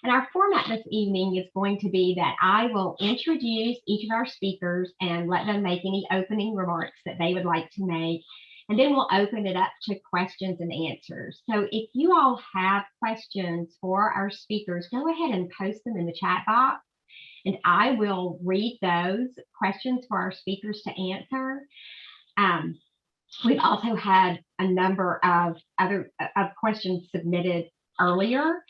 And our format this evening is going to be that I will introduce each of our speakers and let them make any opening remarks that they would like to make. And then we'll open it up to questions and answers. So if you all have questions for our speakers, go ahead and post them in the chat box, and I will read those questions for our speakers to answer. We've also had a number of other questions submitted earlier,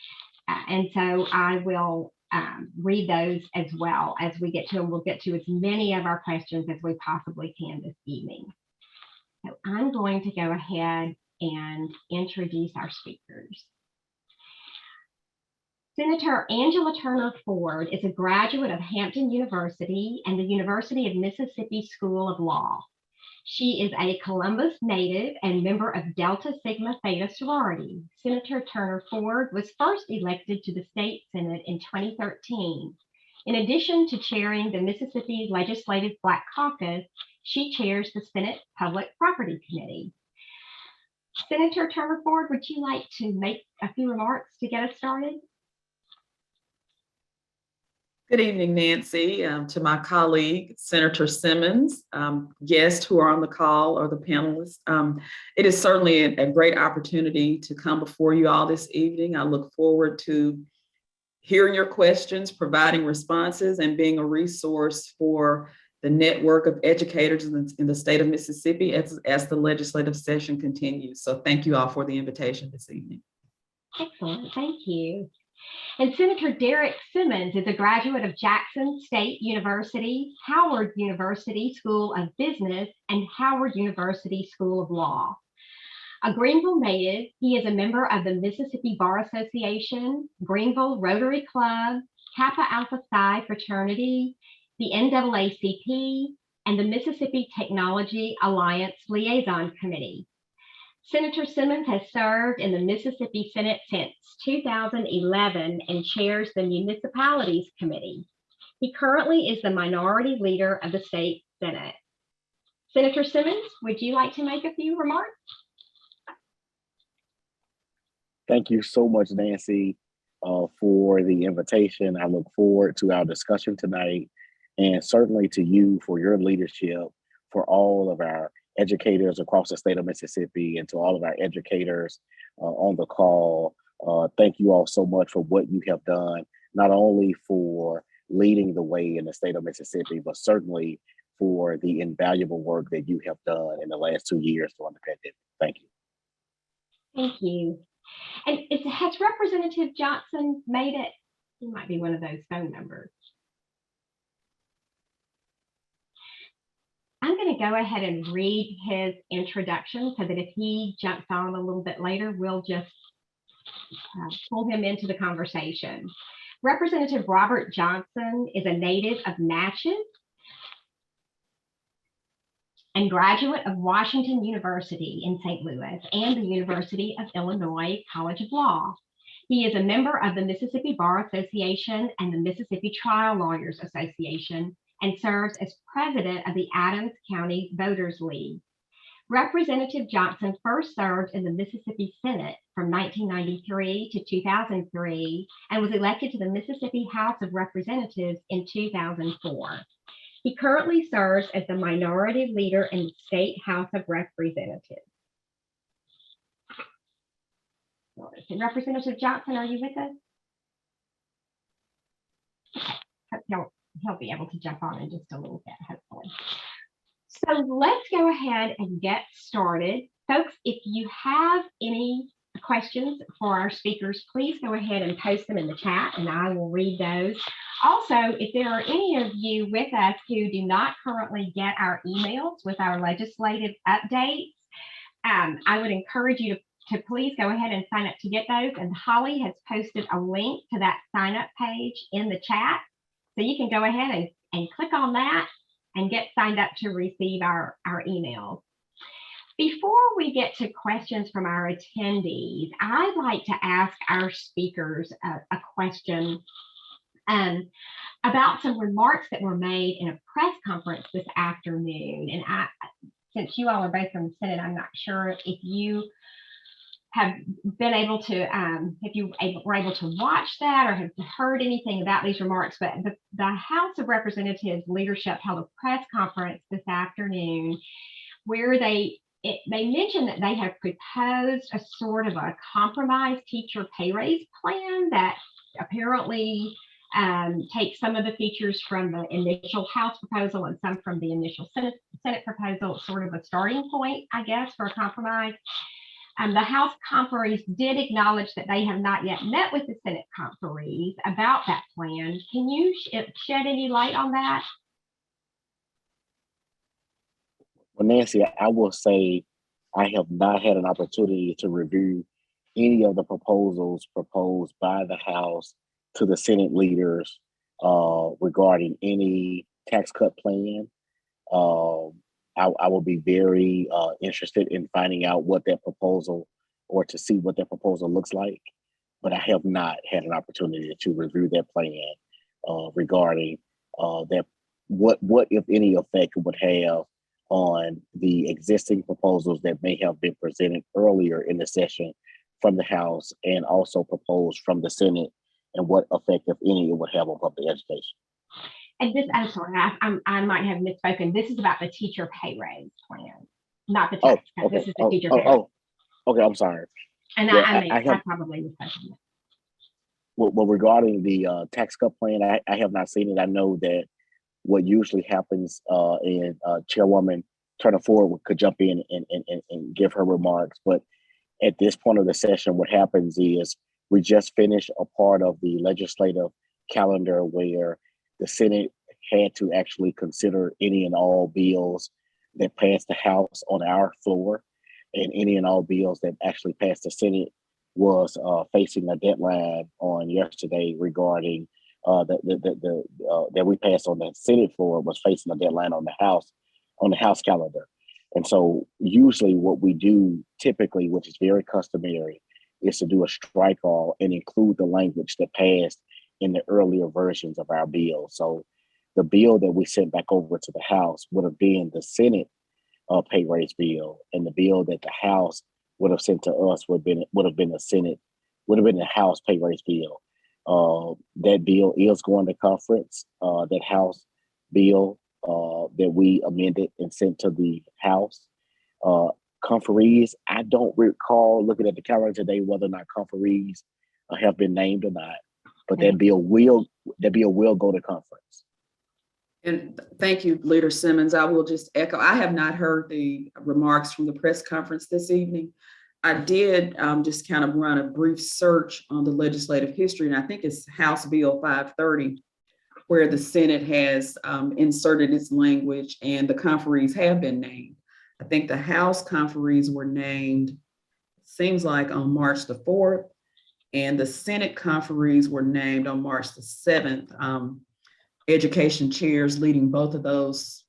and so I will read those as well as we get to them. We'll get to as many of our questions as we possibly can this evening. So I'm going to go ahead and introduce our speakers. Senator Angela Turner Ford is a graduate of Hampton University and the University of Mississippi School of Law. She is a Columbus native and member of Delta Sigma Theta sorority. Senator Turner Ford was first elected to the state Senate in 2013. In addition to chairing the Mississippi Legislative Black Caucus, she chairs the Senate Public Property Committee. Senator Turner Ford, would you like to make a few remarks to get us started? Good evening, Nancy. To my colleague, Senator Simmons, guests who are on the call or the panelists. It is certainly a great opportunity to come before you all this evening. I look forward to hearing your questions, providing responses, and being a resource for the network of educators in the state of Mississippi as the legislative session continues. So thank you all for the invitation this evening. Excellent, thank you. And Senator Derrick Simmons is a graduate of Jackson State University, Howard University School of Business, and Howard University School of Law. A Greenville native, he is a member of the Mississippi Bar Association, Greenville Rotary Club, Kappa Alpha Psi Fraternity, the NAACP, and the Mississippi Technology Alliance Liaison Committee. Senator Simmons has served in the Mississippi Senate since 2011 and chairs the Municipalities Committee. He currently is the minority leader of the state Senate. Senator Simmons, would you like to make a few remarks? Thank you so much, Nancy, for the invitation. I look forward to our discussion tonight, and certainly to you for your leadership, for all of our educators across the state of Mississippi, and to all of our educators on the call. Thank you all so much for what you have done, not only for leading the way in the state of Mississippi, but certainly for the invaluable work that you have done in the last 2 years during the pandemic. Thank you. Thank you. And has Representative Johnson made it? He might be one of those phone numbers. I'm going to go ahead and read his introduction so that if he jumps on a little bit later, we'll just pull him into the conversation. Representative Robert Johnson is a native of Natchez and graduate of Washington University in St. Louis and the University of Illinois College of Law. He is a member of the Mississippi Bar Association and the Mississippi Trial Lawyers Association, and serves as president of the Adams County Voters League. Representative Johnson first served in the Mississippi Senate from 1993 to 2003 and was elected to the Mississippi House of Representatives in 2004. He currently serves as the minority leader in the State House of Representatives. Representative Johnson, are you with us? Okay. He'll be able to jump on in just a little bit, hopefully. So let's go ahead and get started. Folks, if you have any questions for our speakers, please go ahead and post them in the chat and I will read those. Also, if there are any of you with us who do not currently get our emails with our legislative updates, I would encourage you to please go ahead and sign up to get those. And Holly has posted a link to that sign up page in the chat. So you can go ahead and click on that and get signed up to receive our emails. Before we get to questions from our attendees, I'd like to ask our speakers a question about some remarks that were made in a press conference this afternoon. And since you all are both from the Senate, I'm not sure if you have been able to, were able to watch that or have heard anything about these remarks, but the House of Representatives leadership held a press conference this afternoon where they mentioned that they have proposed a sort of a compromise teacher pay raise plan that apparently takes some of the features from the initial House proposal and some from the initial Senate proposal, sort of a starting point, I guess, for a compromise. The House conferees did acknowledge that they have not yet met with the Senate conferees about that plan. Can you shed any light on that? Well, Nancy, I will say I have not had an opportunity to review any of the proposals proposed by the House to the Senate leaders regarding any tax cut plan. I will be very interested in finding out what that proposal or to see what that proposal looks like. But I have not had an opportunity to review that plan regarding that what if any effect it would have on the existing proposals that may have been presented earlier in the session from the House and also proposed from the Senate, and what effect, if any, it would have on public education. And this, I'm sorry, I might have misspoken. This is about the teacher pay raise plan, not the tax cut. Okay. This is the teacher pay raise. Okay, I'm sorry. And Yeah, I probably misspoken. Well, regarding the tax cut plan, I have not seen it. I know that what usually happens, and Chairwoman Turner Ford could jump in and give her remarks. But at this point of the session, what happens is we just finished a part of the legislative calendar where the Senate had to actually consider any and all bills that passed the House on our floor, and any and all bills that actually passed the Senate was facing a deadline on yesterday regarding that we passed on the Senate floor was facing a deadline on the House calendar. And so usually what we do typically, which is very customary, is to do a strike all and include the language that passed in the earlier versions of our bill. So the bill that we sent back over to the House would have been the Senate pay raise bill, and the bill that the House would have sent to us would have been the House pay raise bill. That bill is going to conference. That House bill that we amended and sent to the House conferees. I don't recall looking at the calendar today whether or not conferees have been named or not, but that bill will go to conference. And thank you, Leader Simmons. I will just echo, I have not heard the remarks from the press conference this evening. I did just kind of run a brief search on the legislative history, and I think it's House Bill 530, where the Senate has inserted its language and the conferees have been named. I think the House conferees were named, seems like on March the 4th, and the Senate conferees were named on March the 7th. Education chairs leading both of those,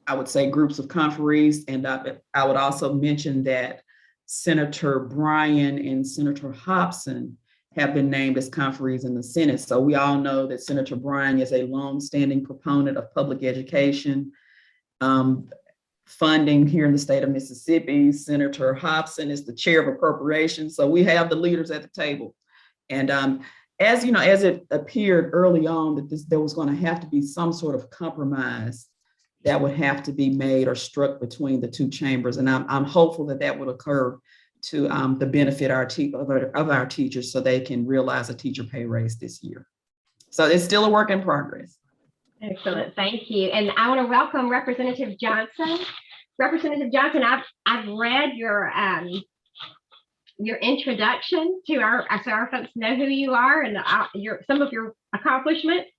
I would say, groups of conferees. And I would also mention that Senator Bryan and Senator Hobson have been named as conferees in the Senate. So we all know that Senator Bryan is a longstanding proponent of public education funding here in the state of Mississippi. Senator Hobson is the chair of appropriations. So we have the leaders at the table. And as you know, as it appeared early on that there was going to have to be some sort of compromise that would have to be made or struck between the two chambers. And I'm hopeful that would occur to the benefit of our teachers so they can realize a teacher pay raise this year. So it's still a work in progress. Excellent, thank you. And I want to welcome Representative Johnson. Representative Johnson, I've read your introduction to so our folks know who you are and some of your accomplishments.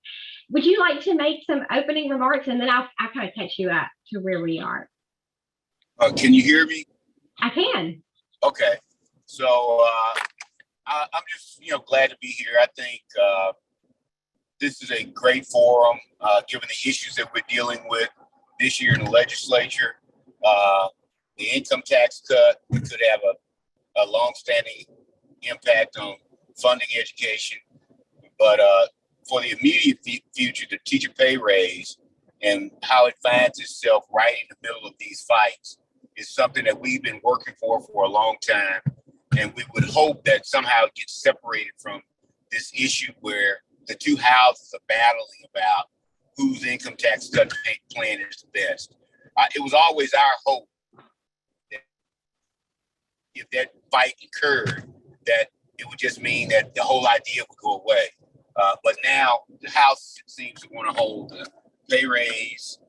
Would you like to make some opening remarks, and then I'll kind of catch you up to where we are? Can you hear me? I can. Okay. So I'm just glad to be here. I think this is a great forum, given the issues that we're dealing with this year in the legislature. The income tax cut could have a long-standing impact on funding education, but for the immediate future, the teacher pay raise and how it finds itself right in the middle of these fights is something that we've been working for a long time. And we would hope that somehow it gets separated from this issue where the two houses are battling about whose income tax cut plan is the best. It was always our hope that if that fight occurred, that it would just mean that the whole idea would go away. But now the House seems to want to hold the pay raise,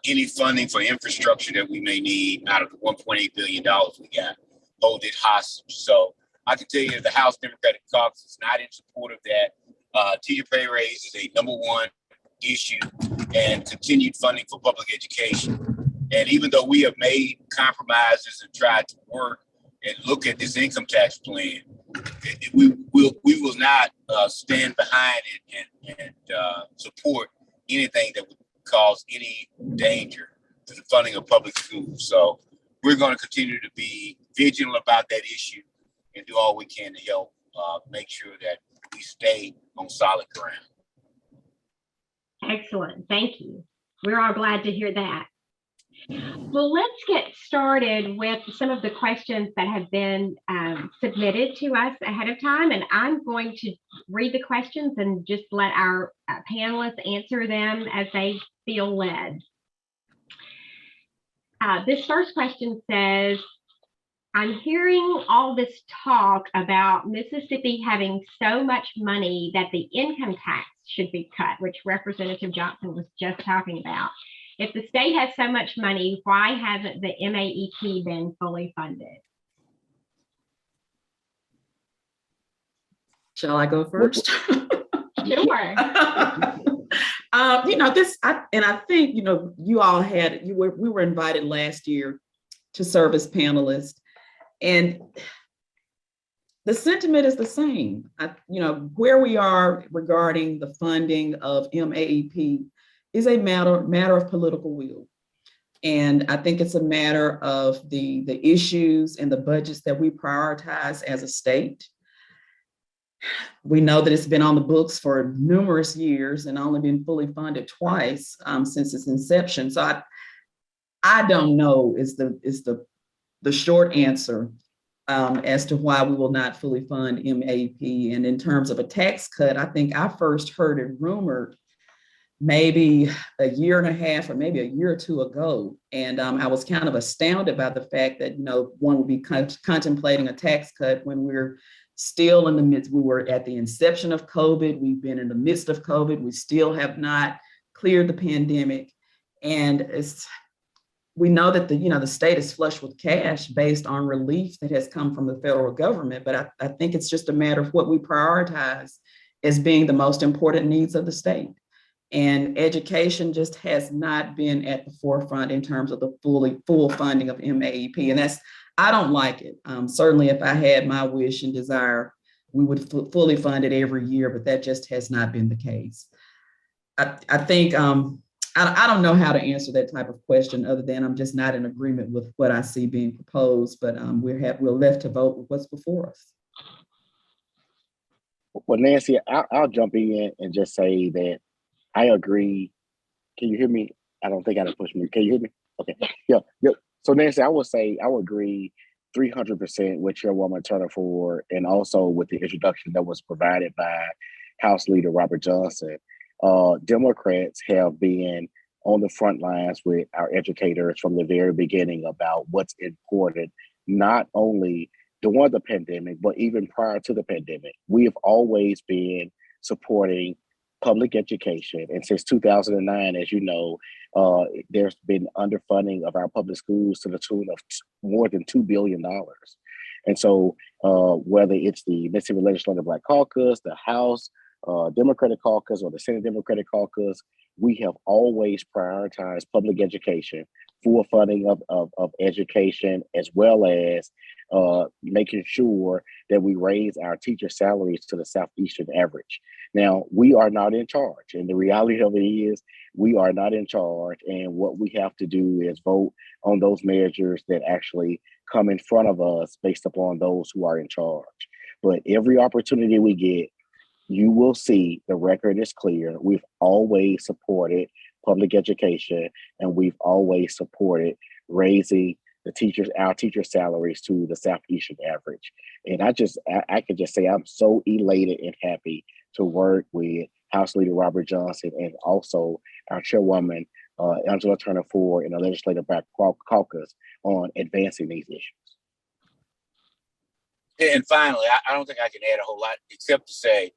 any funding for infrastructure that we may need out of the $1.8 billion we got, hold it hostage. So I can tell you the House Democratic Caucus is not in support of that. Teacher pay raise is a number one issue, and continued funding for public education. And even though we have made compromises and tried to work and look at this income tax plan, we will not stand behind it and support anything that would cause any danger to the funding of public schools. So we're going to continue to be vigilant about that issue and do all we can to help make sure that we stay on solid ground. Excellent. Thank you. We're all glad to hear that. Well, let's get started with some of the questions that have been submitted to us ahead of time. And I'm going to read the questions and just let our panelists answer them as they feel led. This first question says, I'm hearing all this talk about Mississippi having so much money that the income tax should be cut, which Representative Johnson was just talking about. If the state has so much money, why hasn't the MAEP been fully funded? Shall I go first? Sure. I think, you all we were invited last year to serve as panelists, and the sentiment is the same. Where we are regarding the funding of MAEP is a matter of political will. And I think it's a matter of the issues and the budgets that we prioritize as a state. We know that it's been on the books for numerous years and only been fully funded twice since its inception. So I don't know is the short answer as to why we will not fully fund MAP. And in terms of a tax cut, I think I first heard it rumored maybe a year and a half or maybe a year or two ago. And I was kind of astounded by the fact that, one would be contemplating a tax cut when we're still in the midst. We were at the inception of COVID. We've been in the midst of COVID. We still have not cleared the pandemic. And we know that the state is flush with cash based on relief that has come from the federal government. But I think it's just a matter of what we prioritize as being the most important needs of the state. And education just has not been at the forefront in terms of the full funding of MAEP. And I don't like it. Certainly if I had my wish and desire, we would fully fund it every year, but that just has not been the case. I think, I don't know how to answer that type of question other than I'm just not in agreement with what I see being proposed, but we're left to vote with what's before us. Well, Nancy, I'll jump in and just say that I agree. Can you hear me? I don't think I didn't push me. Can you hear me? Okay. Yeah. So Nancy, I would say I would agree 300% with Chairwoman Turner Ford, and also with the introduction that was provided by House Leader Robert Johnson. Democrats have been on the front lines with our educators from the very beginning about what's important, not only during the pandemic, but even prior to the pandemic. We have always been supporting public education. And since 2009, as you know, there's been underfunding of our public schools to the tune of more than $2 billion. And so whether it's the Mississippi Legislature Black Caucus, the House Democratic Caucus, or the Senate Democratic Caucus, we have always prioritized public education, full funding of education, as well as making sure that we raise our teacher salaries to the Southeastern average. Now, we are not in charge, and the reality of it is we are not in charge, and what we have to do is vote on those measures that actually come in front of us based upon those who are in charge. But every opportunity we get, you will see the record is clear. We've always supported public education, and we've always supported raising our teacher salaries to the Southeastern average. And I can just say I'm so elated and happy to work with House Leader Robert Johnson and also our chairwoman, Angela Turner Ford, and the legislative Black Caucus on advancing these issues. And finally, I don't think I can add a whole lot except to say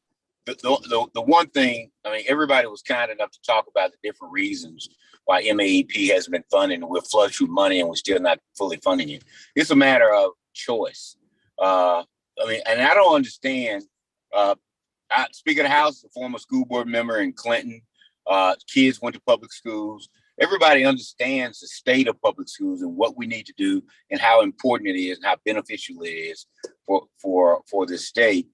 the one thing, I mean, everybody was kind enough to talk about the different reasons why MAEP hasn't been funding. We're flush with money and we're still not fully funding it. It's a matter of choice. I mean, and I don't understand. Speaker of the House, a former school board member in Clinton, kids went to public schools. Everybody understands the state of public schools and what we need to do and how important it is and how beneficial it is for the state.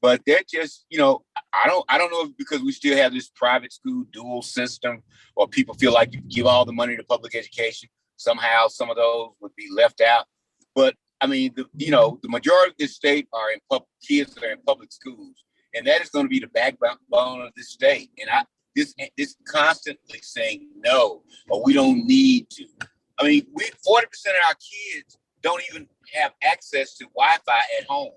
But they're just, I don't know if because we still have this private school dual system, or people feel like you give all the money to public education, somehow some of those would be left out. But I mean, the majority of this state are in kids that are in public schools, and that is going to be the backbone of this state. And this constantly saying no, or we don't need to. I mean, 40% of our kids don't even have access to Wi-Fi at home.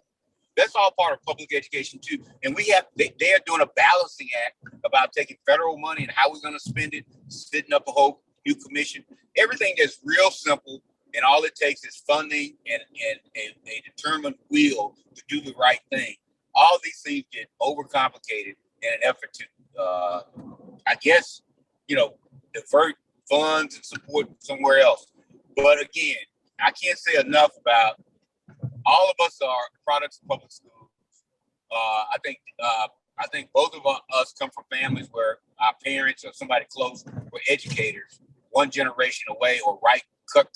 That's all part of public education too. And they are doing a balancing act about taking federal money and how we're going to spend it, setting up a whole new commission. Everything that's real simple, and all it takes is funding and a determined will to do the right thing. All these things get overcomplicated in an effort to, divert funds and support somewhere else. But again, I can't say enough about all of us are products of public schools. I think both of us come from families where our parents or somebody close were educators, one generation away or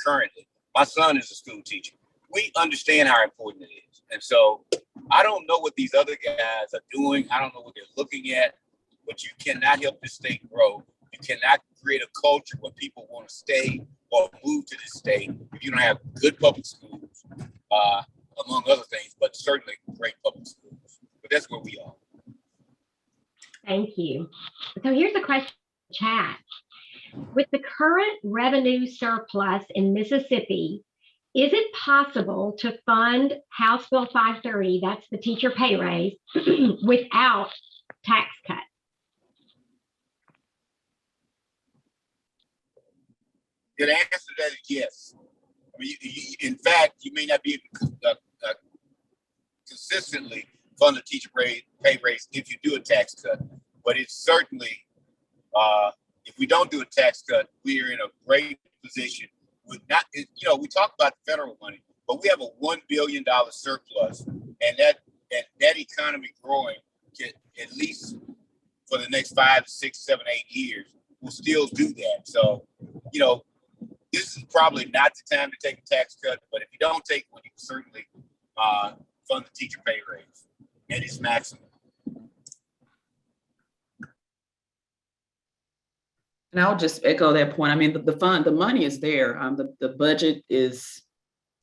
currently. My son is a school teacher. We understand how important it is. And so I don't know what these other guys are doing. I don't know what they're looking at, but you cannot help this state grow. You cannot create a culture where people want to stay or move to this state if you don't have good public schools, among other things, but certainly great public schools. But that's where we are. Thank you. So here's a question in the chat. With the current revenue surplus in Mississippi, is it possible to fund House Bill 530, that's the teacher pay raise, without tax cuts? The answer to that is yes. I mean, in fact, you may not be able to consistently fund a teacher pay raise if you do a tax cut, but it's certainly, if we don't do a tax cut, we are in a great position. With we talk about federal money, but we have a $1 billion surplus, and that economy growing at least for the next 5 to 6, 7, 8 years will still do that. So, this is probably not the time to take a tax cut, but if you don't take one, you can certainly fund the teacher pay raise at its maximum. And I'll just echo that point. I mean, the money is there. The budget is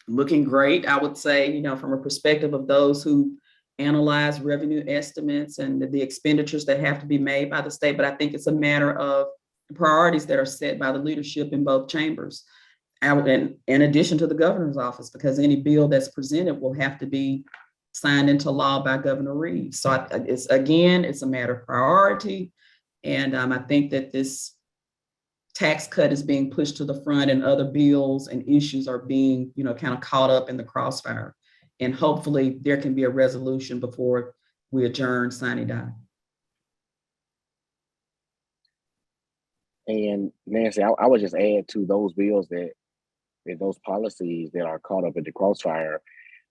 looking great, I would say, from a perspective of those who analyze revenue estimates and the expenditures that have to be made by the state. But I think it's a matter of priorities that are set by the leadership in both chambers, and in addition to the governor's office, because any bill that's presented will have to be signed into law by Governor Reeves. So it's a matter of priority. And I think that this tax cut is being pushed to the front, and other bills and issues are being, kind of caught up in the crossfire. And hopefully there can be a resolution before we adjourn sine die. And Nancy, I would just add to those bills that those policies that are caught up in the crossfire.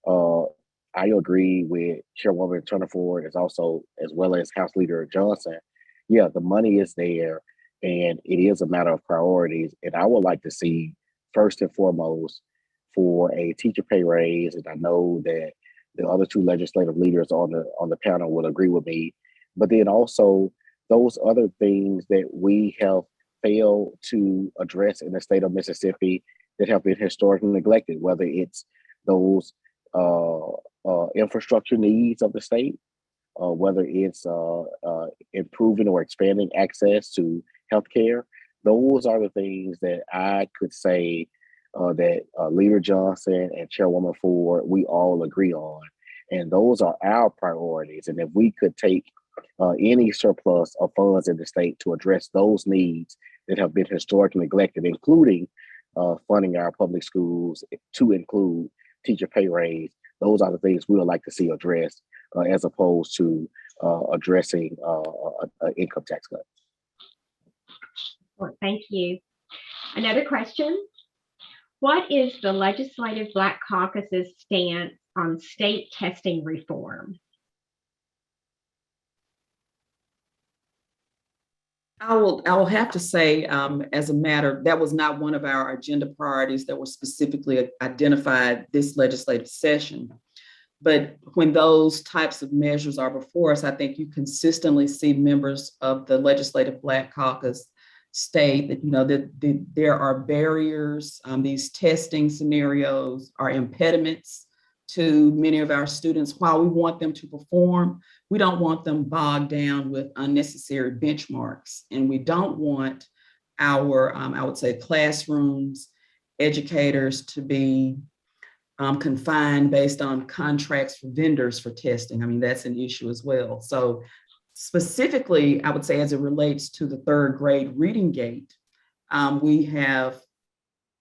I agree with Chairwoman Turner Ford as well as House Leader Johnson. Yeah, the money is there, and it is a matter of priorities. And I would like to see, first and foremost, for a teacher pay raise. And I know that the other two legislative leaders on the panel will agree with me. But then also those other things that we have failed to address in the state of Mississippi that have been historically neglected, whether it's those infrastructure needs of the state, whether it's improving or expanding access to healthcare. Those are the things that I could say that Leader Johnson and Chairwoman Ford, we all agree on. And those are our priorities. And if we could take any surplus of funds in the state to address those needs that have been historically neglected, including funding our public schools to include teacher pay raise, those are the things we would like to see addressed as opposed to addressing an income tax cut. Well, thank you. Another question. What is the Legislative Black Caucus's stance on state testing reform? I will have to say, as a matter, that was not one of our agenda priorities that were specifically identified this legislative session. But when those types of measures are before us, I think you consistently see members of the Legislative Black Caucus state that, that there are barriers. These testing scenarios are impediments to many of our students. While we want them to perform, we don't want them bogged down with unnecessary benchmarks. And we don't want our, I would say, classrooms, educators to be confined based on contracts for vendors for testing. I mean, that's an issue as well. So specifically, I would say as it relates to the third grade reading gate, we have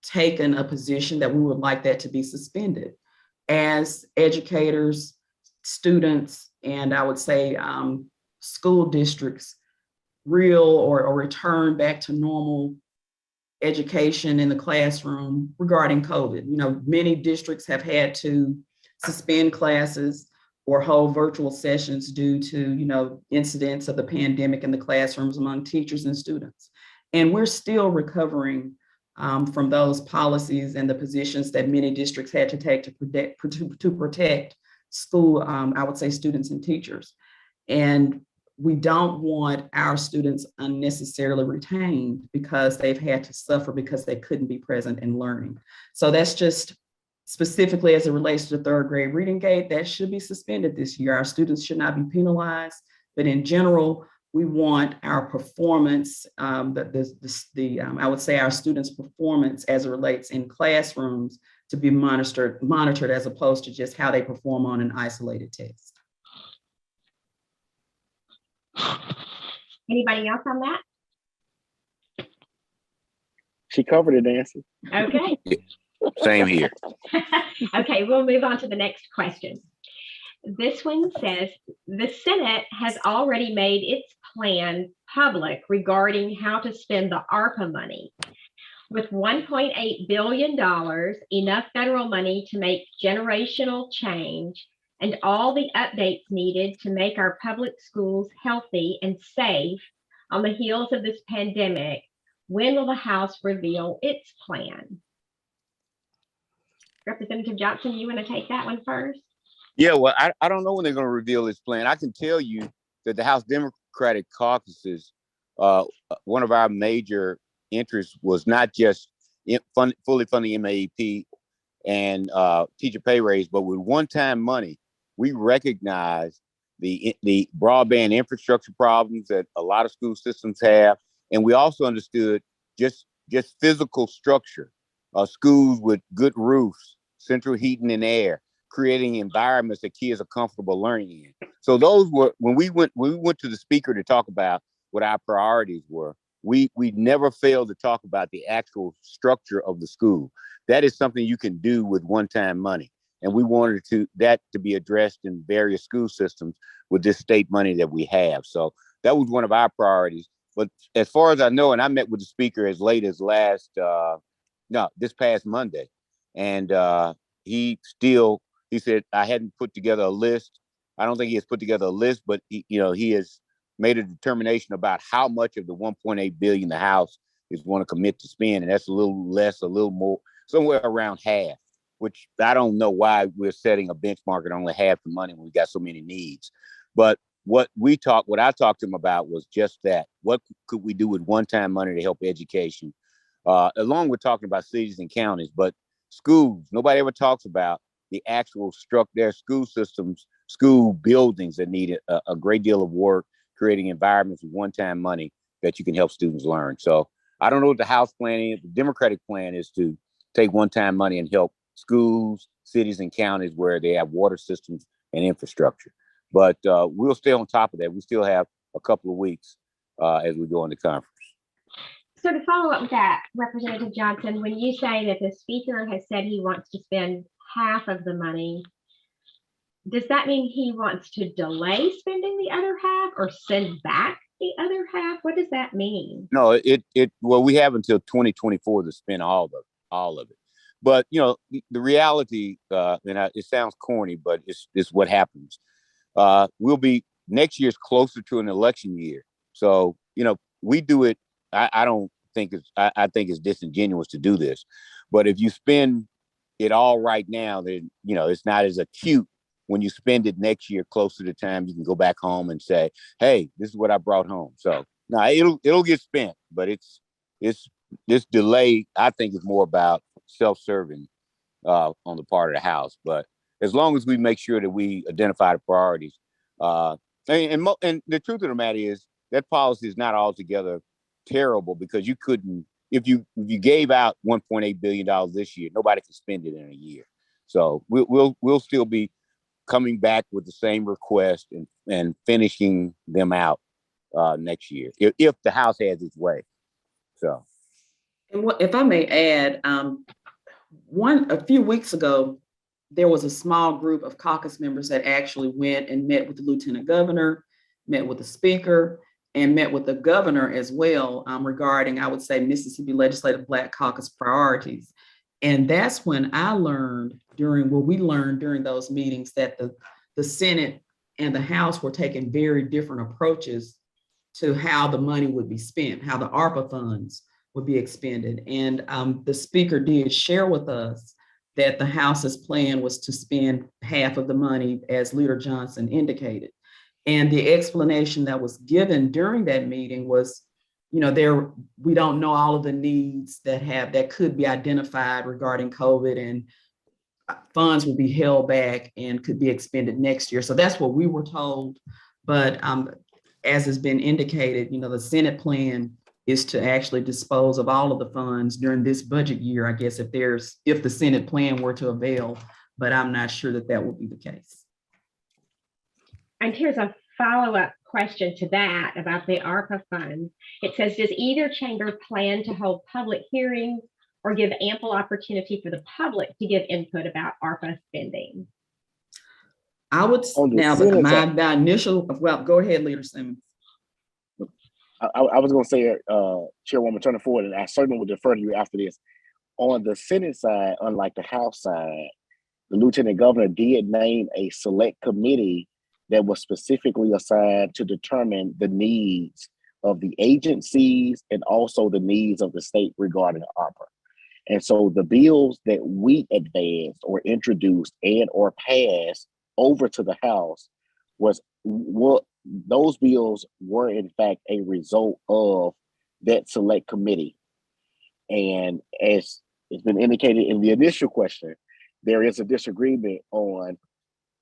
taken a position that we would like that to be suspended. As educators, students, and I would say school districts real or return back to normal education in the classroom regarding COVID. Many districts have had to suspend classes or hold virtual sessions due to, incidents of the pandemic in the classrooms among teachers and students. And we're still recovering from those policies and the positions that many districts had to take to protect school, I would say, students and teachers. And we don't want our students unnecessarily retained because they've had to suffer because they couldn't be present in learning. So that's just specifically as it relates to the third grade reading gate, that should be suspended this year. Our students should not be penalized, but in general, we want our performance, I would say our students' performance as it relates in classrooms to be monitored as opposed to just how they perform on an isolated test. Anybody else on that? She covered it, Nancy. Okay. Same here. Okay, we'll move on to the next question. This one says, the Senate has already made its plan public regarding how to spend the ARPA money. With $1.8 billion, enough federal money to make generational change, and all the updates needed to make our public schools healthy and safe on the heels of this pandemic, when will the House reveal its plan? Representative Johnson, you want to take that one first? Yeah, well, I don't know when they're going to reveal this plan. I can tell you that the House Democratic caucuses, one of our major interests was not just fully funding MAEP and teacher pay raise, but with one-time money, we recognize the broadband infrastructure problems that a lot of school systems have, and we also understood just physical structure, schools with good roofs, central heating and air, creating environments that kids are comfortable learning in. So those were when we went to the speaker to talk about what our priorities were. We never failed to talk about the actual structure of the school. That is something you can do with one-time money. And we wanted that to be addressed in various school systems with this state money that we have. So that was one of our priorities. But as far as I know, and I met with the speaker as late as this past Monday, and he said I hadn't put together a list. I don't think he has put together a list, but he has made a determination about how much of the 1.8 billion the House is going to commit to spend, and that's a little less, a little more, somewhere around half. Which I don't know why we're setting a benchmark at only half the money when we got so many needs. But what I talked to him about was just that. What could we do with one-time money to help education? Along with talking about cities and counties, but schools. Nobody ever talks about the actual their school systems, school buildings that need a great deal of work, creating environments with one-time money that you can help students learn. So I don't know what the House plan is. The Democratic plan is to take one-time money and help schools, cities, and counties where they have water systems and infrastructure. But we'll stay on top of that. We still have a couple of weeks as we go into conference. So to follow up with that, Representative Johnson, when you say that the speaker has said he wants to spend half of the money, does that mean he wants to delay spending the other half or send back the other half? What does that mean? No, well, we have until 2024 to spend all of it. But the reality, it sounds corny, but it's what happens. We'll be next year's closer to an election year, so we do it. I don't think I think it's disingenuous to do this, but if you spend it all right now, then it's not as acute. When you spend it next year, close to the time, you can go back home and say, "Hey, this is what I brought home." So now it'll get spent, but it's this delay. I think is more about self-serving on the part of the House. But as long as we make sure that we identify the priorities, and the truth of the matter is that policy is not altogether terrible, because you couldn't, if you gave out $1.8 billion this year, nobody can spend it in a year. So we'll still be coming back with the same request and finishing them out next year if the House has its way. So, and if I may add, a few weeks ago, there was a small group of caucus members that actually went and met with the lieutenant governor, met with the speaker, and met with the governor as well, regarding, I would say, Mississippi Legislative Black Caucus priorities. And that's when we learned during those meetings that the Senate and the House were taking very different approaches to how the money would be spent, how the ARPA funds would be expended. And the speaker did share with us that the House's plan was to spend half of the money, as Leader Johnson indicated. And the explanation that was given during that meeting was, we don't know all of the needs that could be identified regarding COVID, and funds will be held back and could be expended next year. So that's what we were told. But as has been indicated, the Senate plan is to actually dispose of all of the funds during this budget year, I guess, if the Senate plan were to avail, but I'm not sure that would be the case. And here's a follow-up question to that about the ARPA funds. It says, does either chamber plan to hold public hearings or give ample opportunity for the public to give input about ARPA spending? I would now, but my initial, well, go ahead, Leader Simmons. I was going to say, Chairwoman Turner Ford, and I certainly will defer to you after this. On the Senate side, unlike the House side, the Lieutenant Governor did name a select committee that was specifically assigned to determine the needs of the agencies and also the needs of the state regarding ARPA. And so the bills that we advanced or introduced and or passed over to the House those bills were in fact a result of that select committee. And as it's been indicated in the initial question, there is a disagreement on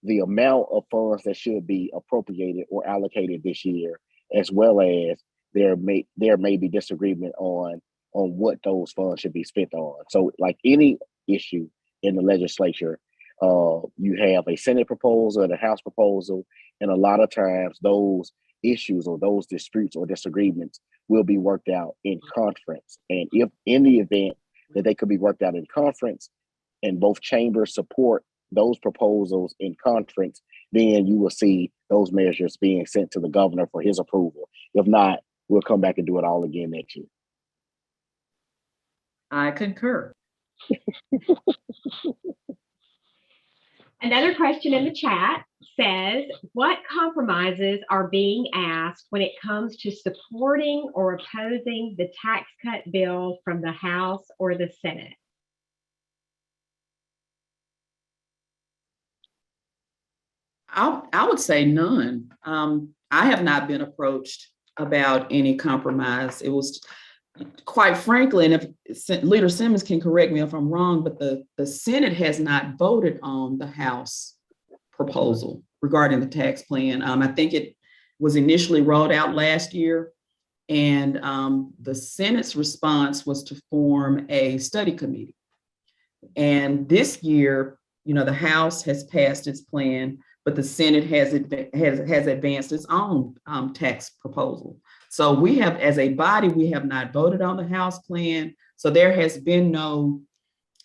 the amount of funds that should be appropriated or allocated this year, as well as there may be disagreement on what those funds should be spent on. So like any issue in the legislature, you have a Senate proposal and a House proposal, and a lot of times those issues or those disputes or disagreements will be worked out in conference. And if in the event that they could be worked out in conference and both chambers support those proposals in conference, then you will see those measures being sent to the governor for his approval. If not, we'll come back and do it all again next year. I concur. Another question in the chat says, what compromises are being asked when it comes to supporting or opposing the tax cut bill from the House or the Senate? I would say none. I have not been approached about any compromise. It was, quite frankly, and if Leader Simmons can correct me if I'm wrong, but the Senate has not voted on the House proposal regarding the tax plan. I think it was initially rolled out last year, and the Senate's response was to form a study committee. And this year, the House has passed its plan, but the Senate has advanced its own tax proposal. So we have, as a body, we have not voted on the House plan. So there has been no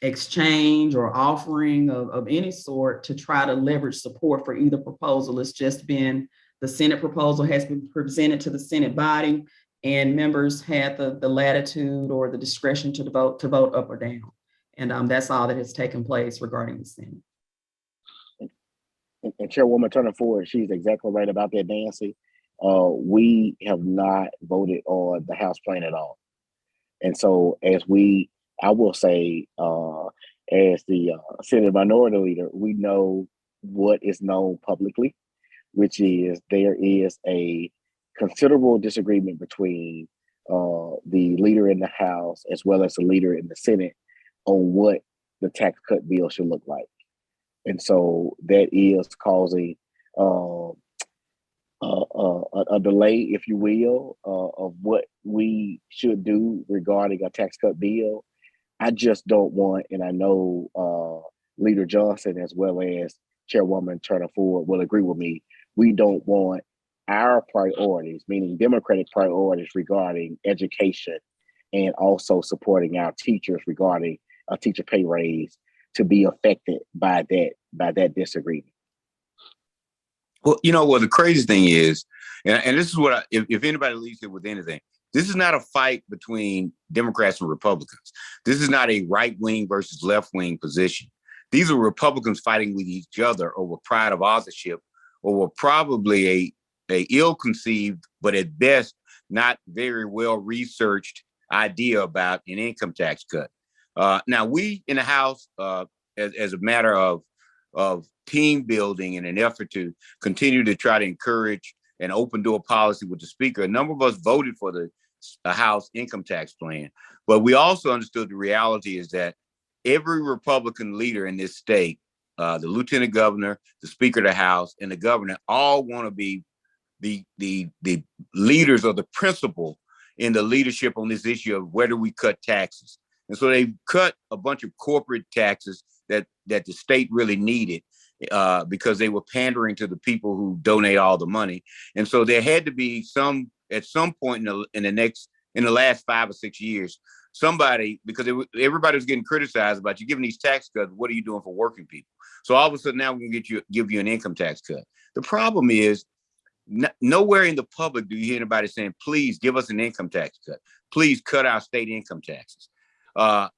exchange or offering of any sort to try to leverage support for either proposal. It's just been the Senate proposal has been presented to the Senate body, and members had the latitude or the discretion to vote up or down. And that's all that has taken place regarding the Senate. And Chairwoman Turner Ford, she's exactly right about that, Nancy. We have not voted on the House plan at all. And so I will say, as the Senate Minority Leader, we know what is known publicly, which is there is a considerable disagreement between the leader in the House as well as the leader in the Senate on what the tax cut bill should look like. And so that is causing a delay, if you will, of what we should do regarding a tax cut bill. I just don't want, and I know Leader Johnson as well as Chairwoman Turner Ford will agree with me, we don't want our priorities, meaning Democratic priorities regarding education and also supporting our teachers regarding a teacher pay raise, to be affected by that disagreement. Well, the crazy thing is, and this is what if anybody leaves it with anything, this is not a fight between Democrats and Republicans. This is not a right wing versus left wing position. These are Republicans fighting with each other over pride of authorship, over probably a ill-conceived, but at best not very well researched idea about an income tax cut. Now, we in the House, as a matter of team building in an effort to continue to try to encourage an open door policy with the Speaker, a number of us voted for the House income tax plan. But we also understood the reality is that every Republican leader in this state, the Lieutenant Governor, the Speaker of the House, and the Governor all want to be the leaders or the principal in the leadership on this issue of where do we cut taxes. And so they cut a bunch of corporate taxes that the state really needed because they were pandering to the people who donate all the money. And so there had to be at some point in the last 5 or 6 years, somebody, because everybody was getting criticized about you giving these tax cuts, what are you doing for working people? So all of a sudden now we can give you an income tax cut. The problem is nowhere in the public do you hear anybody saying, please give us an income tax cut. Please cut our state income taxes.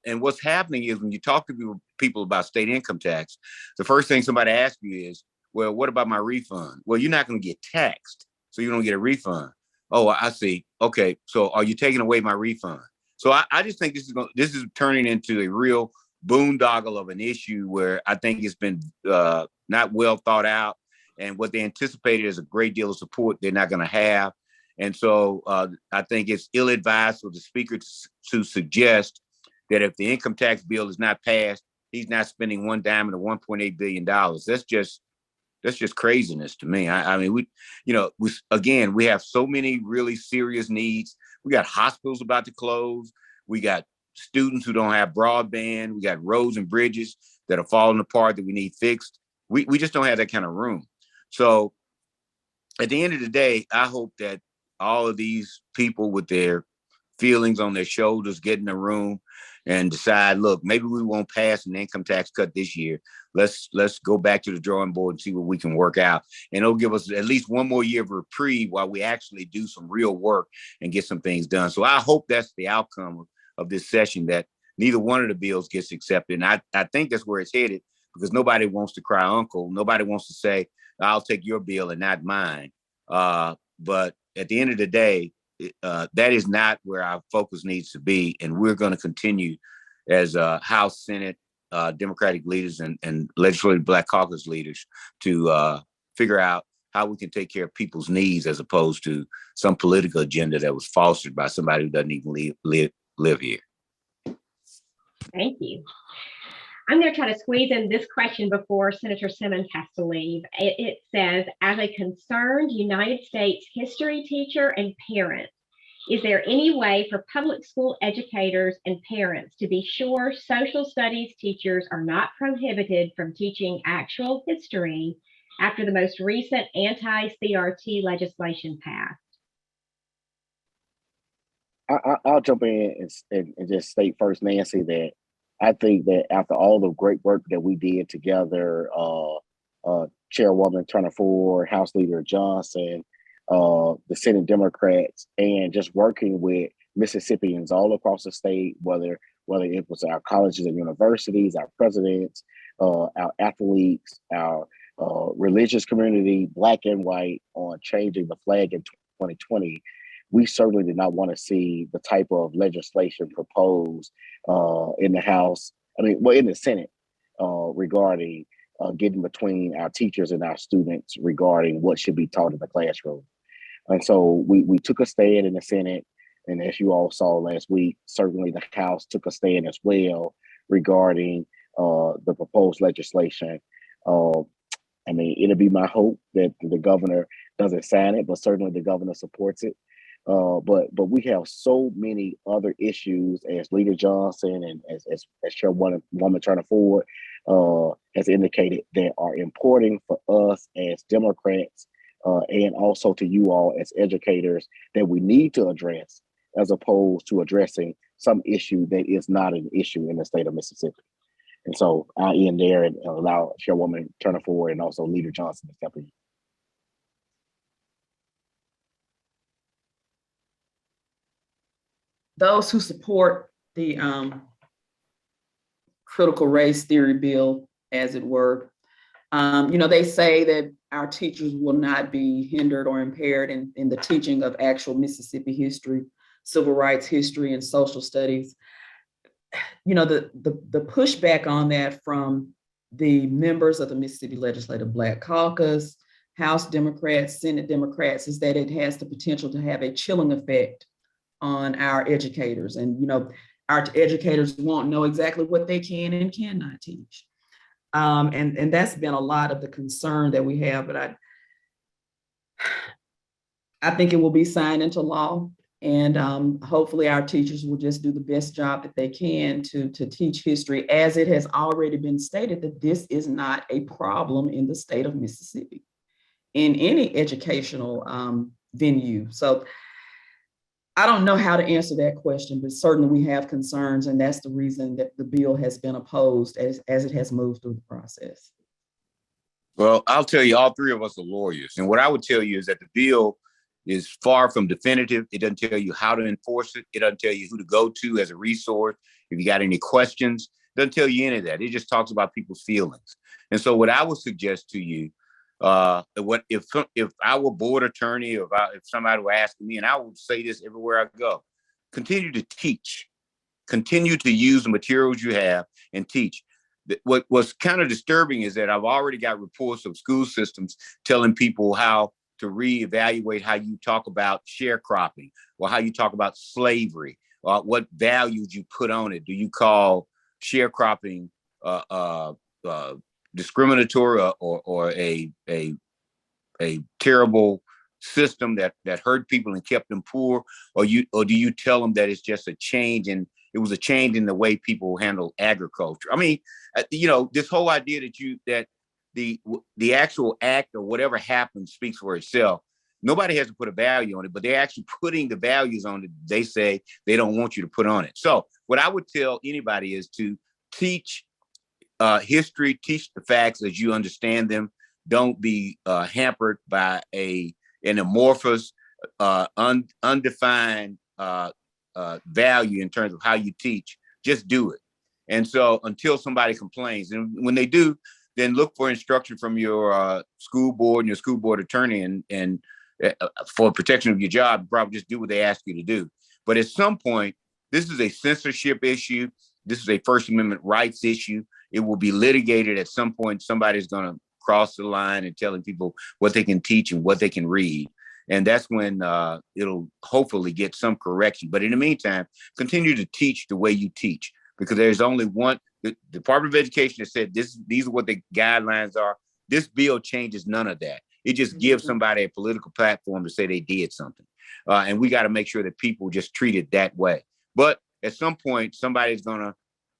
And what's happening is when you talk to people about state income tax, the first thing somebody asks you is, well, what about my refund? Well, you're not going to get taxed, so you don't get a refund. Oh, I see. Okay, so are you taking away my refund? So I just think this is turning into a real boondoggle of an issue where I think it's been not well thought out, and what they anticipated is a great deal of support they're not going to have. And so I think it's ill-advised for the Speaker to suggest that if the income tax bill is not passed, he's not spending one dime of the $1.8 billion. That's just craziness to me. I mean, we have so many really serious needs. We got hospitals about to close. We got students who don't have broadband. We got roads and bridges that are falling apart that we need fixed. We just don't have that kind of room. So at the end of the day, I hope that all of these people with their feelings on their shoulders get in the room and decide, look, maybe we won't pass an income tax cut this year. Let's go back to the drawing board and see what we can work out. And it'll give us at least one more year of reprieve while we actually do some real work and get some things done. So I hope that's the outcome of this session, that neither one of the bills gets accepted. And I think that's where it's headed, because nobody wants to cry uncle. Nobody wants to say, I'll take your bill and not mine. But at the end of the day, that is not where our focus needs to be. And we're going to continue as House, Senate, Democratic leaders and legislative Black Caucus leaders to figure out how we can take care of people's needs as opposed to some political agenda that was fostered by somebody who doesn't even live here. Thank you. I'm going to try to squeeze in this question before Senator Simmons has to leave. It says, as a concerned United States history teacher and parent, Is there any way for public school educators and parents to be sure social studies teachers are not prohibited from teaching actual history after the most recent anti-CRT legislation passed? I'll jump in and just state first, Nancy, that I think that after all the great work that we did together, Chairwoman Turner Ford, House Leader Johnson, the Senate Democrats, and just working with Mississippians all across the state, whether it was our colleges and universities, our presidents, our athletes, our religious community, Black and white, on changing the flag in 2020, we certainly did not want to see the type of legislation proposed in the House, in the Senate, regarding getting between our teachers and our students regarding what should be taught in the classroom. And so we took a stand in the Senate, and as you all saw last week, certainly the House took a stand as well regarding the proposed legislation. It'll be my hope that the governor doesn't sign it, but certainly the governor supports it. But we have so many other issues, as Leader Johnson and as Chairwoman Turner Ford has indicated, that are important for us as Democrats and also to you all as educators, that we need to address, as opposed to addressing some issue that is not an issue in the state of Mississippi. And so I'll end there and allow Chairwoman Turner Ford and also Leader Johnson to step in. Those who support the critical race theory bill, as it were, they say that our teachers will not be hindered or impaired in the teaching of actual Mississippi history, civil rights history, and social studies. The pushback on that from the members of the Mississippi Legislature Black Caucus, House Democrats, Senate Democrats, is that it has the potential to have a chilling effect on our educators. And, our educators won't know exactly what they can and cannot teach. And that's been a lot of the concern that we have, but I think it will be signed into law, and hopefully our teachers will just do the best job that they can to teach history, as it has already been stated that this is not a problem in the state of Mississippi in any educational venue. So I don't know how to answer that question, but certainly we have concerns, and that's the reason that the bill has been opposed as it has moved through the process. Well, I'll tell you, all three of us are lawyers. And what I would tell you is that the bill is far from definitive. It doesn't tell you how to enforce it. It doesn't tell you who to go to as a resource. If you got any questions, it doesn't tell you any of that. It just talks about people's feelings. And so what I would suggest to you, if I were board attorney, or if somebody were asking me, and I would say this everywhere I go, continue to teach, continue to use the materials you have and teach. What's kind of disturbing is that I've already got reports of school systems telling people how to reevaluate how you talk about sharecropping, or how you talk about slavery, or what values you put on it. Do you call sharecropping discriminatory, or a terrible system that hurt people and kept them poor, or do you tell them that it's just a change, and it was a change in the way people handle agriculture? This whole idea that the actual act or whatever happens speaks for itself. Nobody has to put a value on it, but they're actually putting the values on it they say they don't want you to put on it. So what I would tell anybody is to teach history, teach the facts as you understand them. Don't be hampered by an amorphous, undefined value in terms of how you teach. Just do it. And so until somebody complains, and when they do, then look for instruction from your school board and your school board attorney, and for protection of your job, probably just do what they ask you to do. But at some point, this is a censorship issue. This is a First Amendment rights issue. It will be litigated at some point. Somebody's going to cross the line and telling people what they can teach and what they can read. And that's when it'll hopefully get some correction. But in the meantime, continue to teach the way you teach, because there's only one. The Department of Education has said these are what the guidelines are. This bill changes none of that. It just gives somebody a political platform to say they did something. And we got to make sure that people just treat it that way. But at some point, somebody's going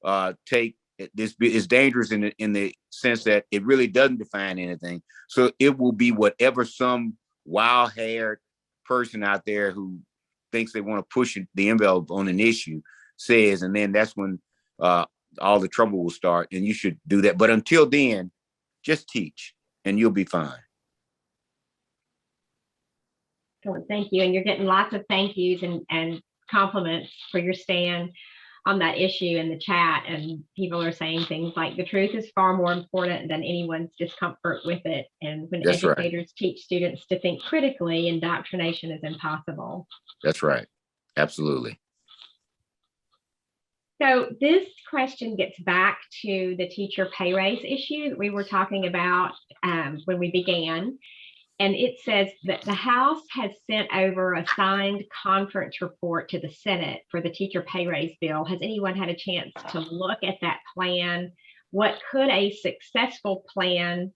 to take this is dangerous in the sense that it really doesn't define anything. So it will be whatever some wild-haired person out there who thinks they want to push the envelope on an issue says, and then that's when all the trouble will start. And you should do that. But until then, just teach, and you'll be fine. Excellent, thank you. And you're getting lots of thank yous and compliments for your stand on that issue in the chat. And people are saying things like the truth is far more important than anyone's discomfort with it. And when That's right. educators teach students to think critically, indoctrination is impossible. That's right. Absolutely. So this question gets back to the teacher pay raise issue that we were talking about when we began. And it says that the House has sent over a signed conference report to the Senate for the teacher pay raise bill. Has anyone had a chance to look at that plan? What could a successful plan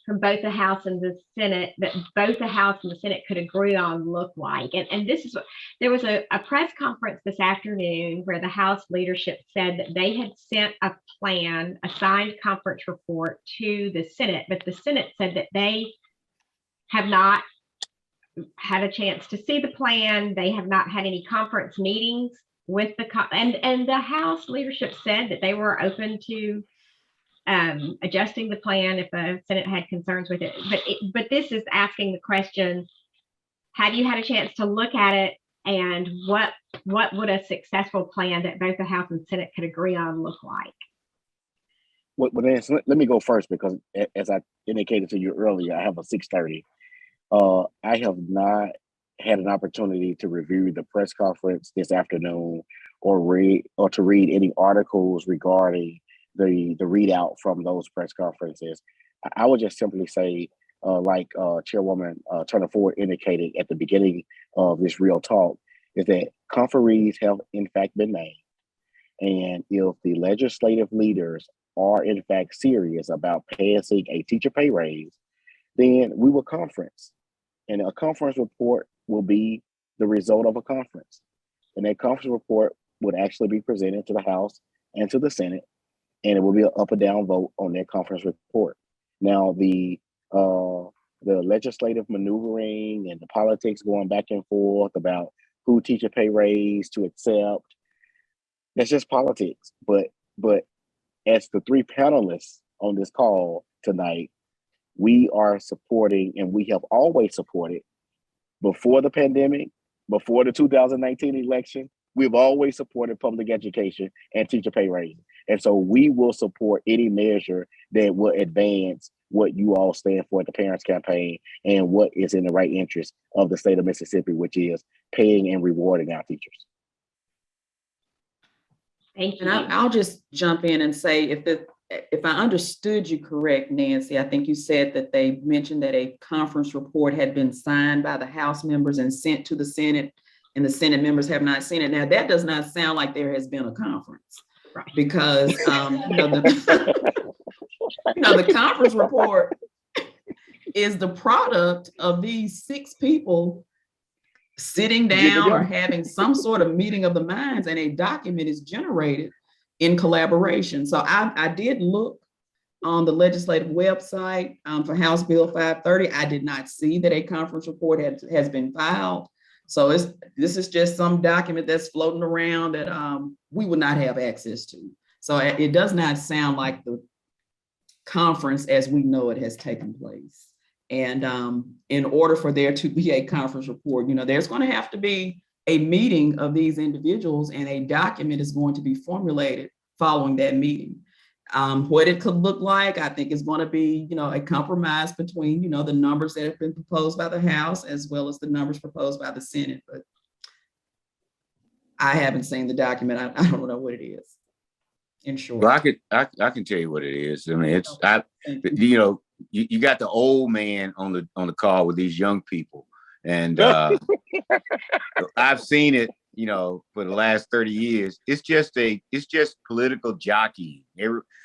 from both the House and the Senate that both the House and the Senate could agree on look like? And this is what there was a press conference this afternoon where the House leadership said that they had sent a plan, a signed conference report to the Senate, but the Senate said that they have not had a chance to see the plan. They have not had any conference meetings with and the House leadership said that they were open to adjusting the plan if the Senate had concerns with it. But this is asking the question: have you had a chance to look at it, and what would a successful plan that both the House and Senate could agree on look like? Well, Nancy, let me go first because as I indicated to you earlier, I have a 6:30. I have not had an opportunity to review the press conference this afternoon or to read any articles regarding the readout from those press conferences. I would just simply say, like Chairwoman Turner Ford indicated at the beginning of this real talk, is that conferees have in fact been named. And if the legislative leaders are in fact serious about passing a teacher pay raise, then we will conference. And a conference report will be the result of a conference. And that conference report would actually be presented to the House and to the Senate, and it will be an up or down vote on that conference report. Now, the legislative maneuvering and the politics going back and forth about who teacher pay raise to accept, that's just politics. But as the three panelists on this call tonight, we are supporting, and we have always supported, before the pandemic, before the 2019 election, we've always supported public education and teacher pay raise. And so we will support any measure that will advance what you all stand for at the Parents Campaign and what is in the right interest of the state of Mississippi, which is paying and rewarding our teachers. Thank you. And I'll just jump in and say, if I understood you correct, Nancy, I think you said that they mentioned that a conference report had been signed by the House members and sent to the Senate, and the Senate members have not seen it. Now, that does not sound like there has been a conference, right? Because the conference report is the product of these 6 people sitting down or having some sort of meeting of the minds, and a document is generated in collaboration. So I did look on the legislative website for House Bill 530. I did not see that a conference report has been filed. So this is just some document that's floating around that we would not have access to. So it does not sound like the conference as we know it has taken place. And in order for there to be a conference report, there's going to have to be a meeting of these individuals, and a document is going to be formulated following that meeting. What it could look like, I think, is going to be, a compromise between, the numbers that have been proposed by the House as well as the numbers proposed by the Senate. But I haven't seen the document. I don't know what it is. In short, well, I can tell you what it is. I mean, you got the old man on the call with these young people, and I've seen it, for the last 30 years. It's just political jockeying.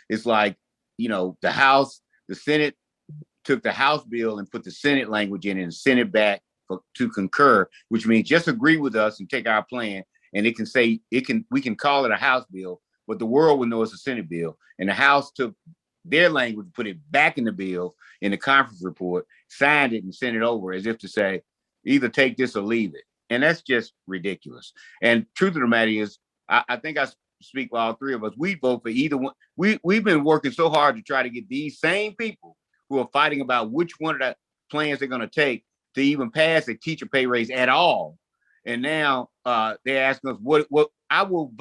It's like, the Senate took the House bill and put the Senate language in and sent it back to concur, which means just agree with us and take our plan. And it can say we can call it a House bill, but the world will know it's a Senate bill. And the House took their language, put it back in the bill in the conference report, signed it, and sent it over as if to say, either take this or leave it. And that's just ridiculous. And truth of the matter is, I think I speak for all three of us. We vote for either one. We've been working so hard to try to get these same people who are fighting about which one of the plans they're going to take to even pass a teacher pay raise at all. And now they're asking us what I will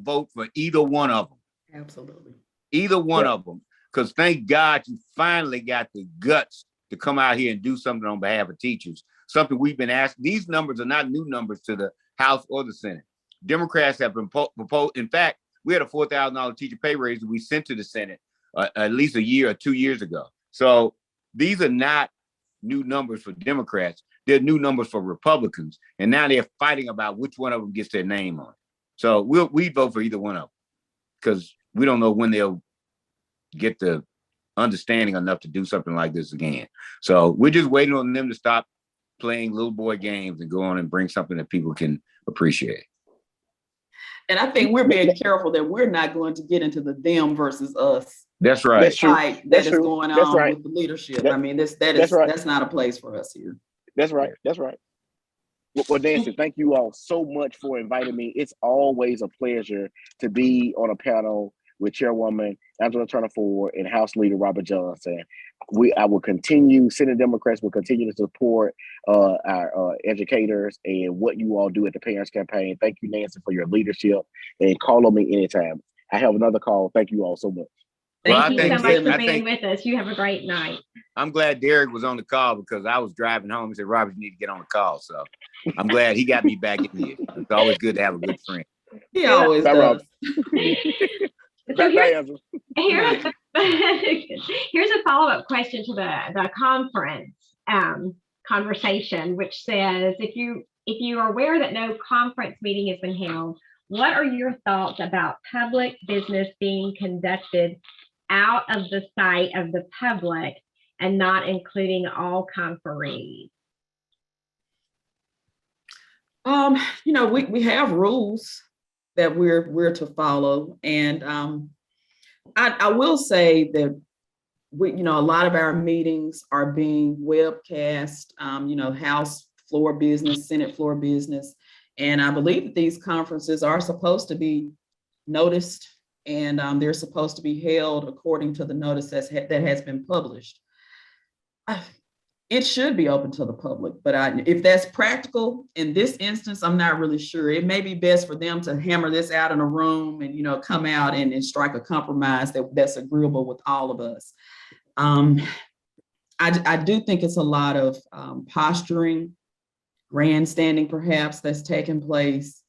vote for either one of them. Absolutely. Either one of them. Because thank God you finally got the guts to come out here and do something on behalf of teachers. Something we've been asking. These numbers are not new numbers to the House or the Senate. Democrats have been proposed. In fact, we had a $4,000 teacher pay raise that we sent to the Senate at least a year or 2 years ago. So these are not new numbers for Democrats. They're new numbers for Republicans. And now they're fighting about which one of them gets their name on it. So we vote for either one of them because we don't know when they'll get the understanding enough to do something like this again. So we're just waiting on them to stop playing little boy games and go on and bring something that people can appreciate. And I think we're being careful that we're not going to get into the them versus us. That's right. That's true. Fight that is going on right. with the leadership. That, I mean, that's right. That's not a place for us here. That's right. That's right. Well, Nancy, thank you all so much for inviting me. It's always a pleasure to be on a panel with Chairwoman Angela Turner Ford and House Leader Robert Johnson. I will continue, Senate Democrats will continue to support our educators and what you all do at the Parents Campaign. Thank you, Nancy, for your leadership, and call on me anytime. I have another call. Thank you all so much. Thank you so much for being with us. You have a great night. I'm glad Derrick was on the call because I was driving home and said, Robert, you need to get on the call. So I'm glad he got me back in here. It's always good to have a good friend. He always does. So here's a follow-up question to the conference conversation, which says, if you are aware that no conference meeting has been held, what are your thoughts about public business being conducted out of the sight of the public and not including all conferees? We have rules that we're to follow, and I will say that a lot of our meetings are being webcast. House floor business, Senate floor business, and I believe that these conferences are supposed to be noticed, and they're supposed to be held according to the notice that has been published. It should be open to the public, but if that's practical in this instance, I'm not really sure. It may be best for them to hammer this out in a room and come out and strike a compromise that's agreeable with all of us. I do think it's a lot of posturing, grandstanding perhaps that's taking place,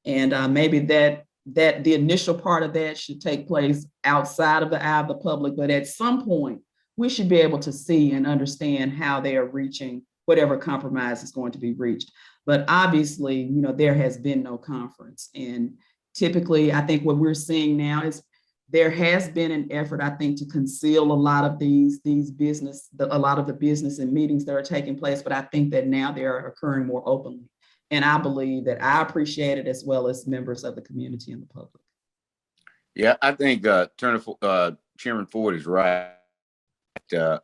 and maybe that the initial part of that should take place outside of the eye of the public, but at some point we should be able to see and understand how they are reaching whatever compromise is going to be reached. But obviously, there has been no conference. And typically, I think what we're seeing now is there has been an effort, I think, to conceal a lot of a lot of the business and meetings that are taking place. But I think that now they are occurring more openly. And I believe that I appreciate it as well as members of the community and the public. Yeah, I think Chairman Ford is right.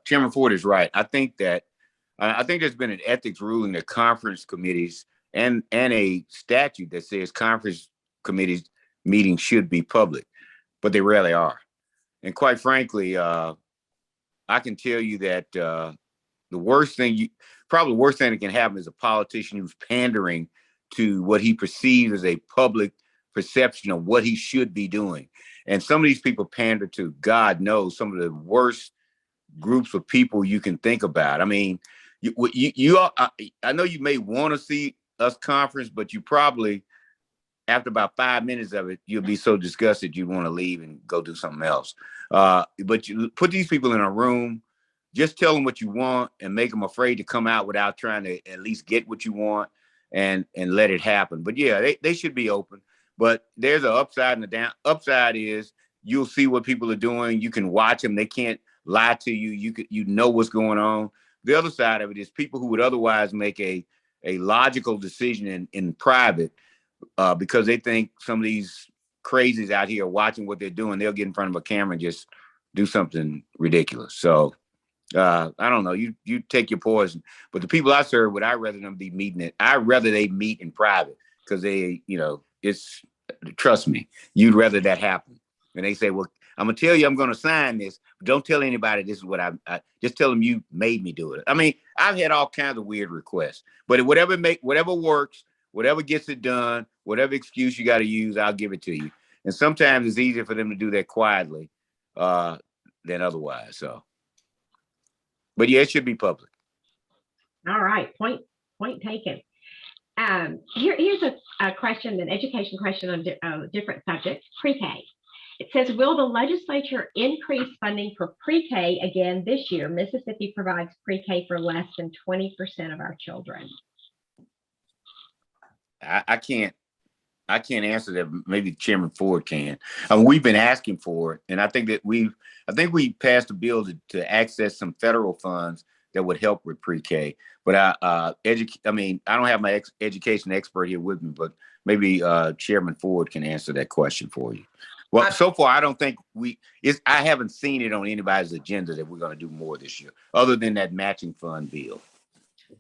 Chairman Ford is right. I think there's been an ethics ruling that conference committees and a statute that says conference committees meetings should be public, but they rarely are. And quite frankly, I can tell you that the worst thing that can happen is a politician who's pandering to what he perceives as a public perception of what he should be doing. And some of these people pander to, God knows, some of the worst groups of people you can think about. I mean, I know you may want to see us conference, but you probably, after about 5 minutes of it, you'll be so disgusted you want to leave and go do something else. But you put these people in a room, just tell them what you want and make them afraid to come out without trying to at least get what you want and let it happen. But yeah, they should be open. But there's an upside and a down. Upside is you'll see what people are doing. You can watch them. They can't lie to you. You know what's going on. the other side of it is people who would otherwise make a logical decision in private because they think some of these crazies out here watching what they're doing, they'll get in front of a camera and just do something ridiculous. So I don't know. You take your poison. But the people I serve with, I'd rather them be meeting it. I'd rather they meet in private because they, it's, trust me, you'd rather that happen. And they say, well, I'm gonna tell you I'm gonna sign this. But don't tell anybody this is what I just tell them you made me do it. I mean, I've had all kinds of weird requests, but whatever works, whatever gets it done, whatever excuse you got to use, I'll give it to you. And sometimes it's easier for them to do that quietly than otherwise. So, but yeah, it should be public. All right, point taken. Here's a question, an education question on a different subject, pre-K. It says, will the legislature increase funding for pre-K again this year? Mississippi provides pre-K for less than 20% of our children. I can't answer that. Maybe Chairman Ford can. I mean, we've been asking for it, and I think we passed a bill to access some federal funds that would help with pre-K. But I don't have my education expert here with me, but maybe Chairman Ford can answer that question for you. Well, so far I don't think I haven't seen it on anybody's agenda that we're going to do more this year, other than that matching fund bill.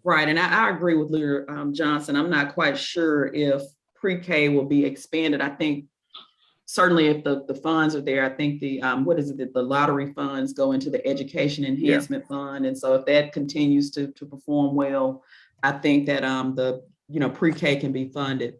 Right, and I agree with Leader Johnson. I'm not quite sure if pre-K will be expanded. I think certainly if the funds are there, I think the lottery funds go into the education enhancement fund. And so if that continues to perform well, I think that pre-K can be funded.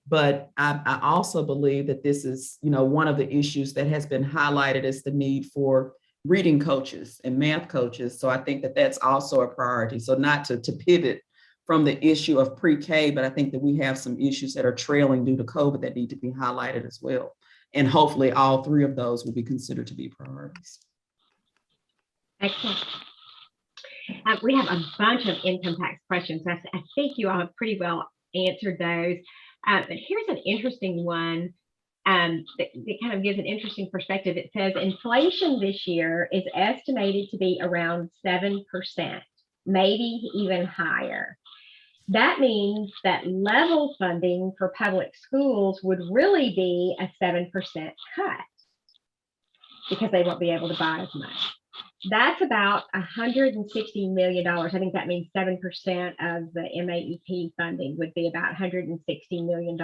But I also believe that this is, one of the issues that has been highlighted as the need for reading coaches and math coaches. So I think that that's also a priority. So not to pivot from the issue of pre-K, but I think that we have some issues that are trailing due to COVID that need to be highlighted as well. And hopefully all three of those will be considered to be priorities. Excellent. We have a bunch of income tax questions. I think you all have pretty well answered those. But here's an interesting one that kind of gives an interesting perspective. It says inflation this year is estimated to be around 7%, maybe even higher. That means that level funding for public schools would really be a 7% cut because they won't be able to buy as much. That's about $160 million. I think that means 7% of the MAEP funding would be about $160 million.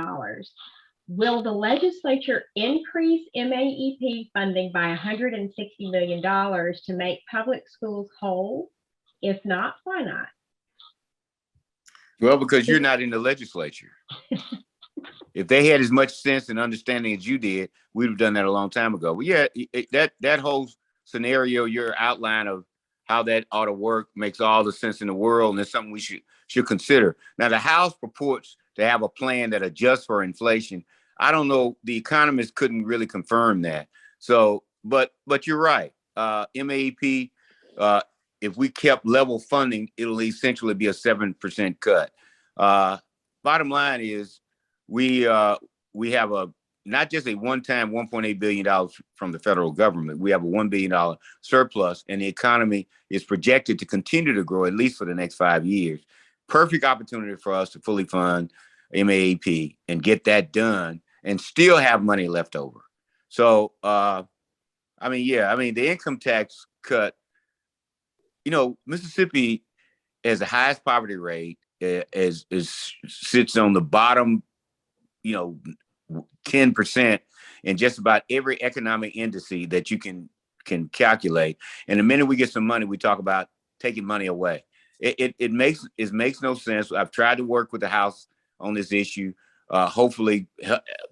Will the legislature increase MAEP funding by $160 million to make public schools whole? If not, why not? Well, because you're not in the legislature. If they had as much sense and understanding as you did, we'd have done that a long time ago. But yeah, that whole scenario, your outline of how that ought to work makes all the sense in the world, and it's something we should consider. Now, the House purports to have a plan that adjusts for inflation. I don't know. The economists couldn't really confirm that. So, but you're right. MAEP, if we kept level funding, it'll essentially be a 7% cut. Bottom line is we have not just a one-time $1.8 billion from the federal government. We have a $1 billion surplus, and the economy is projected to continue to grow at least for the next 5 years. Perfect opportunity for us to fully fund MAEP and get that done and still have money left over. So, the income tax cut, Mississippi has the highest poverty rate, sits on the bottom, 10% in just about every economic indice that you can calculate. And the minute we get some money, we talk about taking money away. It makes no sense. I've tried to work with the House on this issue. Hopefully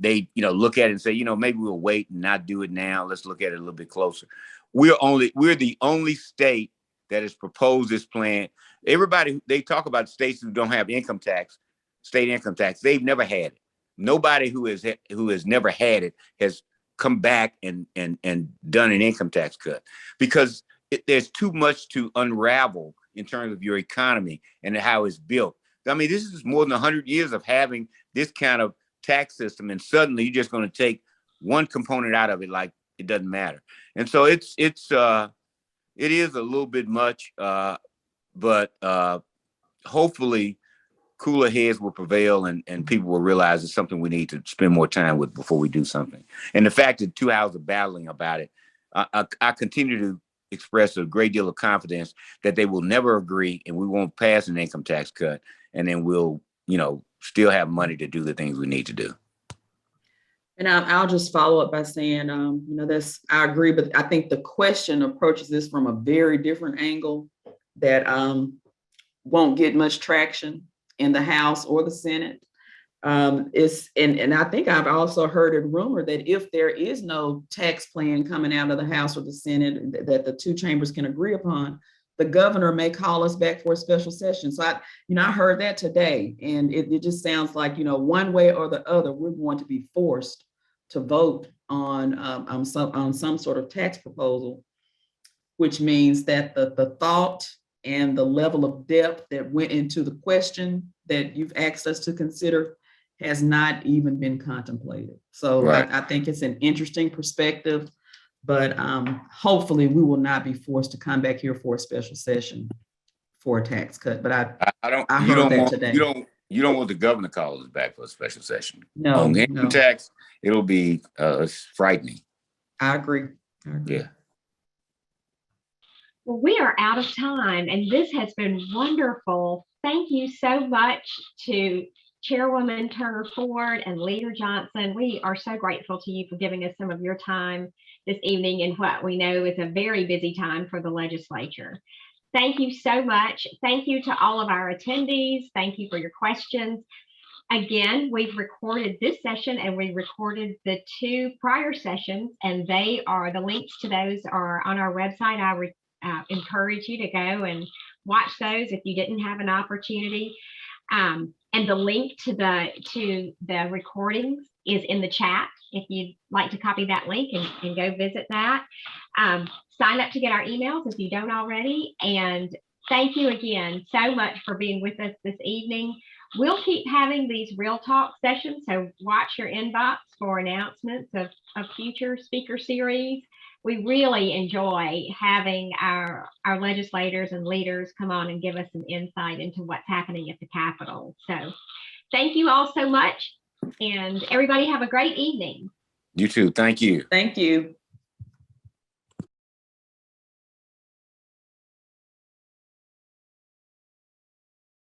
they look at it and say, maybe we'll wait and not do it now. Let's look at it a little bit closer. We're the only state that has proposed this plan. Everybody, they talk about states who don't have state income tax. They've never had it. Nobody who has never had it has come back and done an income tax cut because there's too much to unravel in terms of your economy and how it's built. I mean, this is more than 100 years of having this kind of tax system, and suddenly you're just going to take one component out of it like it doesn't matter. And so it is a little bit much, but hopefully cooler heads will prevail and people will realize it's something we need to spend more time with before we do something. And the fact that 2 houses are battling about it, I continue to express a great deal of confidence that they will never agree and we won't pass an income tax cut. And then we'll, still have money to do the things we need to do. And I'll just follow up by saying, I agree, but I think the question approaches this from a very different angle that won't get much traction in the House or the Senate. And I think I've also heard it rumored that if there is no tax plan coming out of the House or the Senate that the two chambers can agree upon, the governor may call us back for a special session. So I heard that today, and it just sounds like, one way or the other, we're going to be forced to vote on some sort of tax proposal, which means that the thought and the level of depth that went into the question that you've asked us to consider has not even been contemplated. So right. I think it's an interesting perspective, but hopefully we will not be forced to come back here for a special session for a tax cut. But I heard that today. You don't want the governor calling us back for a special session. No, on the income tax, it'll be frightening. I agree. Yeah. Well, we are out of time, and this has been wonderful. Thank you so much to Chairwoman Turner Ford and Leader Johnson. We are so grateful to you for giving us some of your time this evening in what we know is a very busy time for the legislature. Thank you so much. Thank you to all of our attendees. Thank you for your questions. Again, we've recorded this session and we recorded the 2 prior sessions, and the links to those are on our website. I encourage you to go and watch those if you didn't have an opportunity. And the link to the recordings is in the chat if you'd like to copy that link and go visit that. Sign up to get our emails if you don't already. And thank you again so much for being with us this evening. We'll keep having these Real Talk sessions, so watch your inbox for announcements of future speaker series. We really enjoy having our legislators and leaders come on and give us some insight into what's happening at the Capitol. So thank you all so much, and everybody have a great evening. You too. Thank you. Thank you.